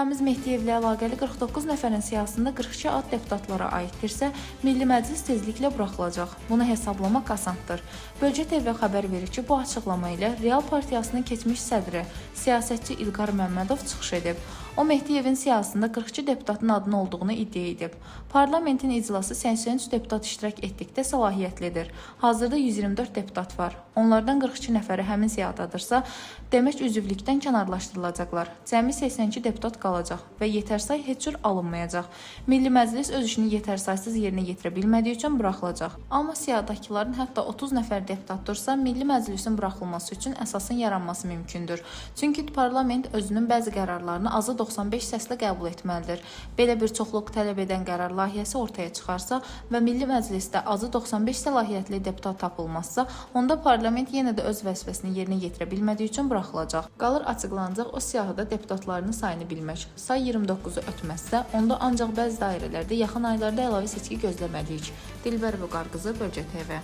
Ramiz Mehdiyev ilə əlaqəli 49 nəfərin siyahısında 42 ad deputatlara aiddirsə, Milli Məclis tezliklə buraxılacaq. Bunu hesablamaq asandır. Bölgə TV xəbər verir ki, bu açıqlama ilə Real Partiyasının keçmiş sədri, siyasətçi İlqar Məmmədov çıxış edib. O, Mehdiyevin siyahısında 42 deputatın adının olduğunu iddia edib. Parlamentin iclası 83 deputat iştirak etdikdə səlahiyyətlidir. Hazırda 124 deputat var. Onlardan 42 nəfəri həmin siyahıdadırsa, demək üzvlükdən kənarlaşdırılacaqlar. Cəmi 82 deputat qalacaq və yetərsay heç cür alınmayacaq. Milli Məclis öz işini yetərsaysız yerinə yetirə bilmədiyi üçün buraxılacaq. Amma siyahıdakıların hətta 30 nəfər deputat dursa, Milli Məclisin buraxılması üçün əsasın yaranması mümkündür. Çünki parlament özünün bəzi qərarlarını azı 95 səslə qəbul etməlidir. Belə bir çoxluq tələb edən qərar layihəsi ortaya çıxarsa və Milli Məclisdə azı 95 səlahiyyətli deputat tapılmazsa, onda parlament yenə də öz vəzifəsini yerinə yetirə bilmədiyi üçün buraxılacaq. Qalır açıqlanacaq o siyahıda deputatlarının sayını bilmək. Say 29-u ötməzsə, onda ancaq bəzi dairələrdə yaxın aylarda əlavə seçki gözləməliyik. Dilbər Vüqar qızı, Bölgə TV.